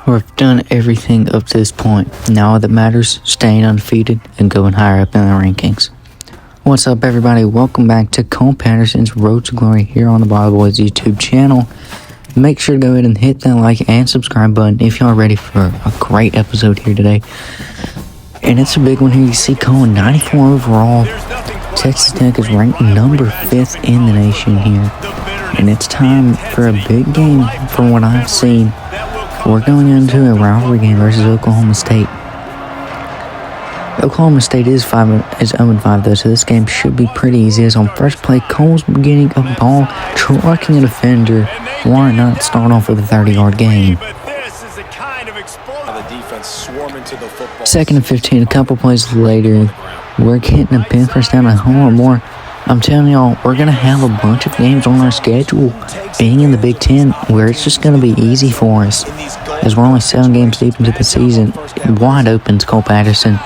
We've done everything up to this point. Now all that matters, staying undefeated and going higher up in the rankings. What's up, everybody? Welcome back to Cole Patterson's Road to Glory here on the Bible Boys YouTube channel. Make sure to go ahead and hit that like and subscribe button if y'all are ready for a great episode here today. And it's a big one here. You see Cole 94 overall. Texas Tech is ranked number 5th in the nation here. And it's time for a big game from what I've seen. We're going into a rivalry game versus Oklahoma State. Oklahoma State is 0-5 though, so this game should be pretty easy. As on first play, Cole's getting a ball, trucking a defender. Why not start off with a 30-yard gain? Second and 15, a couple plays later, we're getting a pin first down, a whole lot more. I'm telling y'all, we're going to have a bunch of games on our schedule being in the Big Ten where it's just going to be easy for us. As we're only 7 games deep into the season, wide open to Cole Patterson.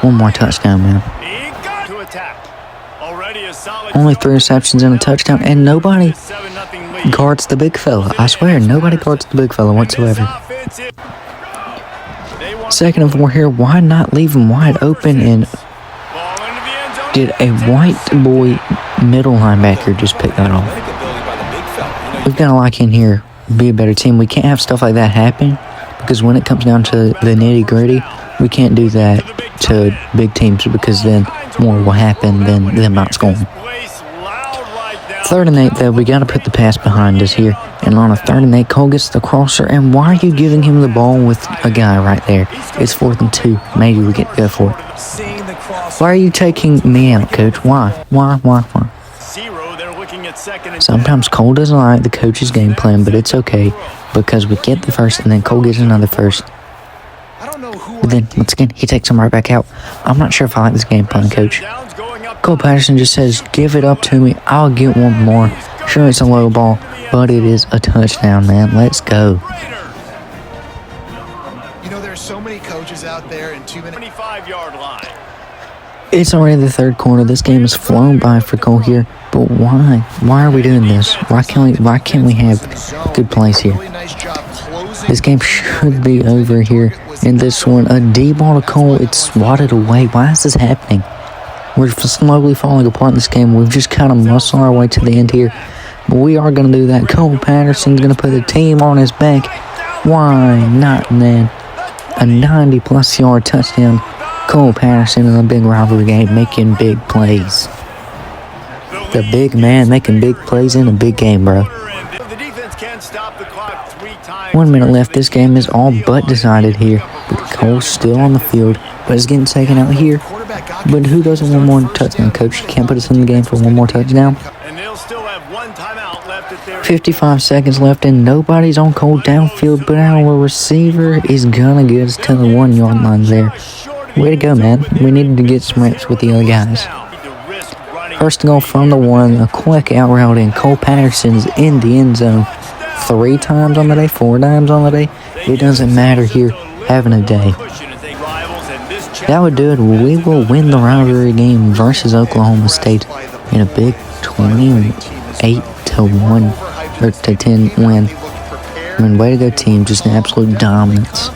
One more touchdown, man. Only 3 receptions and a touchdown, and nobody guards the big fella. I swear, nobody guards the big fella whatsoever. Second and 4 here. Why not leave him wide open? And did a white boy middle linebacker just pick that off? We've got to lock in here, be a better team. We can't have stuff like that happen because when it comes down to the nitty gritty, we can't do that to big teams because then more will happen than them not scoring. 3rd and 8 though, we got to put the pass behind us here. And on a 3rd and 8, Cole gets the crosser. And why are you giving him the ball with a guy right there? It's 4th and 2. Maybe we get to go for it. Why are you taking me out, coach? Why? Sometimes Cole doesn't like the coach's game plan, but it's okay because we get the first and then Cole gets another first. But then, once again, he takes him right back out. I'm not sure if I like this game plan, coach. Cole Patterson just says, give it up to me. I'll get one more. Sure, it's a low ball, but it is a touchdown, man. Let's go. You know, there's so many coaches out there in 2 minutes. 25-yard line. It's already the 3rd quarter. This game has flown by for Cole here. But why? Why are we doing this? Why can't we have good plays here? This game should be over here. In this one, a deep ball to Cole. It's swatted away. Why is this happening? We're slowly falling apart in this game. We've just kind of muscled our way to the end here. But we are going to do that. Cole Patterson's going to put the team on his back. Why not, man? A 90-plus yard touchdown. Cole Patterson in a big rivalry game making big plays. The big man making big plays in a big game, bro. 1 minute left. This game is all but decided here. But Cole's still on the field, but it's getting taken out here. But who doesn't want more touchdown, coach? You can't put us in the game for one more touchdown. 55 seconds left, and nobody's on Cole downfield, but our receiver is going to get us to the 1-yard line there. Way to go, man. We needed to get some reps with the other guys. First goal from the 1, a quick out route, and Cole Patterson's in the end zone 3 times on the day, 4 times on the day. It doesn't matter here. Having a day. That would do it. We will win the rivalry game versus Oklahoma State in a big 28-1 or to 10 win. I mean, way to go, team. Just an absolute dominance.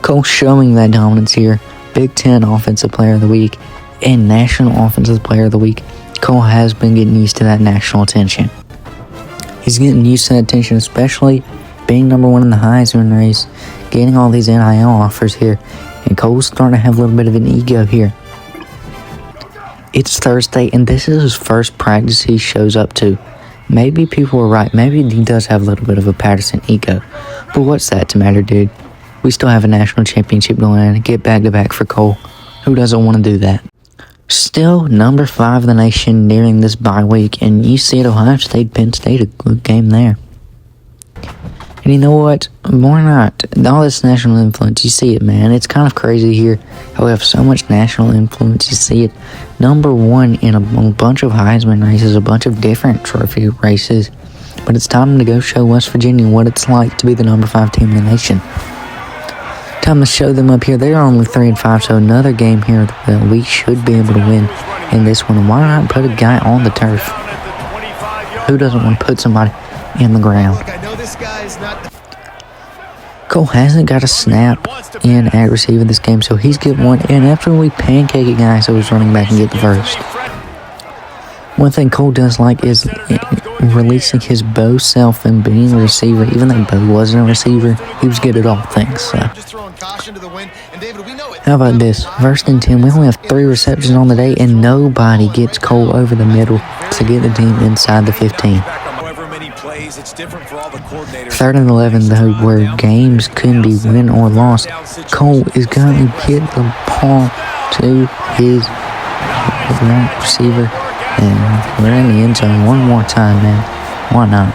Cole showing that dominance here. Big Ten Offensive Player of the Week and National Offensive Player of the Week. Cole has been getting used to that national attention. He's getting used to that attention, especially being number 1 in the Heisman race, getting all these NIL offers here, and Cole's starting to have a little bit of an ego here. It's Thursday, and this is his first practice he shows up to. Maybe people were right. Maybe he does have a little bit of a Patterson ego. But what's that to matter, dude? We still have a national championship going on. Get back-to-back for Cole. Who doesn't want to do that? Still number 5 in the nation during this bye week, and you see at Ohio State, Penn State, a good game there. And you know what? Why not? All this national influence, you see it, man. It's kind of crazy here how we have so much national influence. You see it. Number 1 in a bunch of Heisman races, a bunch of different trophy races. But it's time to go show West Virginia what it's like to be the number 5 team in the nation. Time to show them up here. They're only 3-5, so another game here that we should be able to win in this one. Why not put a guy on the turf? Who doesn't want to put somebody in the ground? Cole hasn't got a snap in at receiver this game, so he's getting one. And after we pancake a guy, so he's running back and get the first. One thing Cole does like is releasing his Bo self and being a receiver. Even though Bo wasn't a receiver, he was good at all things. So. How about this? 1st and 10, we only have 3 receptions on the day, and nobody gets Cole over the middle to get the team inside the 15. 3rd and 11, though, where games couldn't be win or lost, Cole is going to get the ball to his receiver. And we're in the end zone one more time, man. Why not?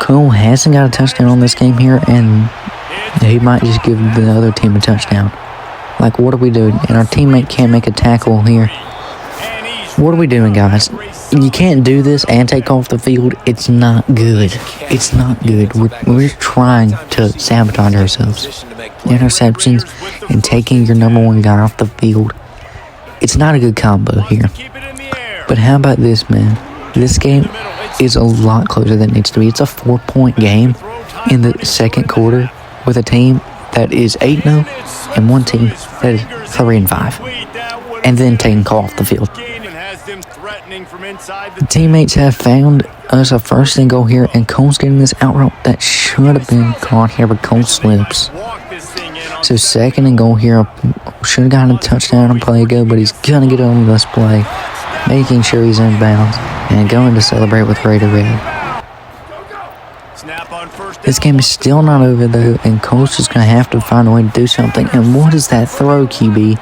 Cole hasn't got a touchdown on this game here, and he might just give the other team a touchdown. Like, what are we doing? And our teammate can't make a tackle here. What are we doing, guys? You can't do this and take off the field. It's not good. It's not good. We're trying to sabotage ourselves. Interceptions and taking your number 1 guy off the field. It's not a good combo here. But how about this, man? This game is a lot closer than it needs to be. It's a 4-point game in the 2nd quarter with a team that is 8-0 and one team that is 3-5. And then taking Cole off the field. The teammates have found us a 1st and goal here, and Cole's getting this out route that should have been caught here, but Cole slips. So 2nd and goal here. Should have gotten a touchdown on play ago, but he's going to get on this play, making sure he's in bounds and going to celebrate with Raider Red. This game is still not over, though, and Cole's just going to have to find a way to do something. And what is that throw, QB?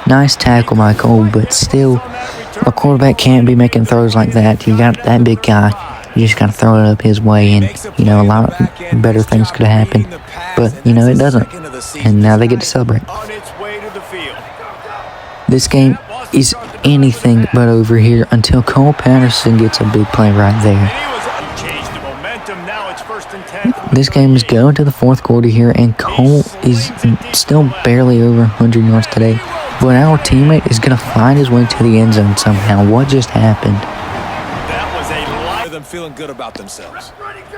Nice tackle by Cole, but still, a quarterback can't be making throws like that. You got that big guy. You just got to throw it up his way, and, a lot better things could have happened. But, it doesn't. And now they get to celebrate. This game is anything but over here until Cole Patterson gets a big play right there. This game is going to the 4th quarter here, and Cole is still barely over 100 yards today. But our teammate is going to find his way to the end zone somehow. What just happened? Feeling good about themselves.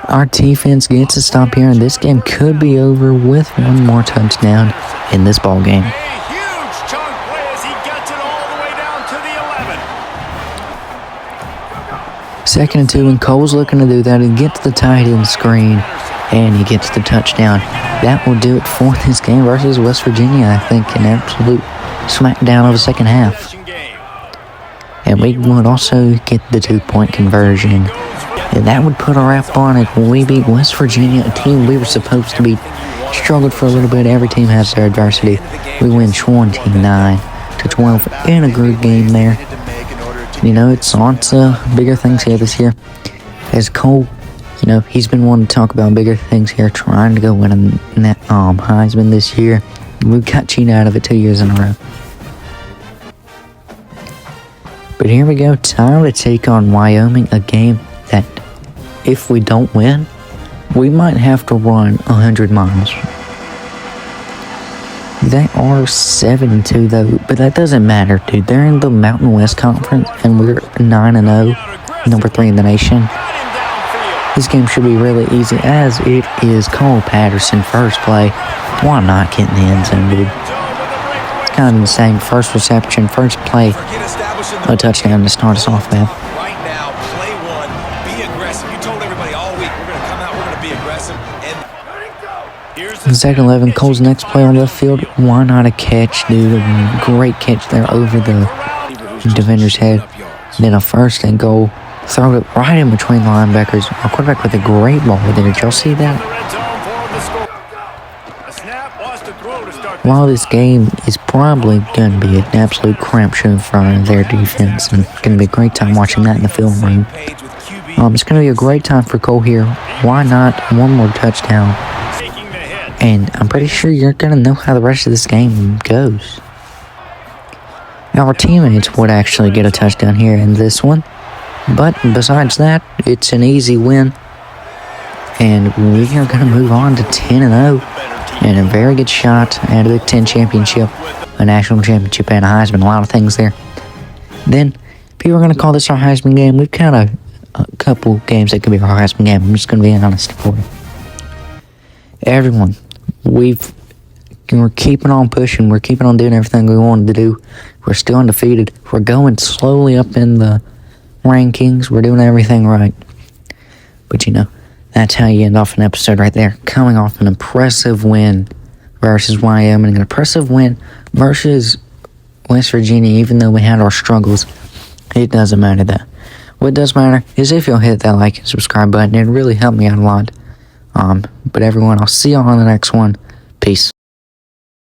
Our defense gets a stop here, and this game could be over with one more touchdown in this ball game. A huge chunk play as he gets it all the way down to the 11. 2nd and 2, and Cole's looking to do that. He gets the tight end screen, and he gets the touchdown. That will do it for this game versus West Virginia, I think, an absolute smackdown of the 2nd half. And we would also get the 2-point conversion. And that would put a wrap on it when we beat West Virginia, a team we were supposed to beat. Struggled for a little bit. Every team has their adversity. We win 29-12 in a good game there. It's on to bigger things here this year. As Cole, he's been wanting to talk about bigger things here, trying to go win a Heisman this year. We got cheated out of it 2 years in a row. But here we go, time to take on Wyoming, a game that, if we don't win, we might have to run 100 miles. They are 7-2 though, but that doesn't matter, dude. They're in the Mountain West Conference, and we're 9-0, number 3 in the nation. This game should be really easy, as it is Cole Patterson, 1st play. Why not get in the end zone, dude? It's kind of insane. 1st reception, 1st play. A touchdown to start us off, man. Right now, play 1, be aggressive. You told everybody all week, we're going to come out, we're going to be aggressive. And 2nd 11, Cole's next play on the field. Why not a catch, dude? A great catch there over the defender's head. Then a 1st and goal. Throw it right in between linebackers. Our quarterback with a great ball there. Did y'all see that? While this game is probably going to be an absolute crap show for their defense, and it's going to be a great time watching that in the film room. It's going to be a great time for Cole here. Why not one more touchdown? And I'm pretty sure you're going to know how the rest of this game goes. Our teammates would actually get a touchdown here in this one. But besides that, it's an easy win. And we are going to move on to 10-0. And a very good shot at a Big Ten championship, a national championship, and a Heisman. A lot of things there. Then, people are going to call this our Heisman game. We've kind of a couple games that could be our Heisman game. I'm just going to be honest for you. Everyone, we're keeping on pushing. We're keeping on doing everything we wanted to do. We're still undefeated. We're going slowly up in the rankings. We're doing everything right. But, that's how you end off an episode right there. Coming off an impressive win versus Wyoming, an impressive win versus West Virginia, even though we had our struggles. It doesn't matter that. What does matter is if you'll hit that like and subscribe button. It really helped me out a lot. But everyone, I'll see you on the next one. Peace.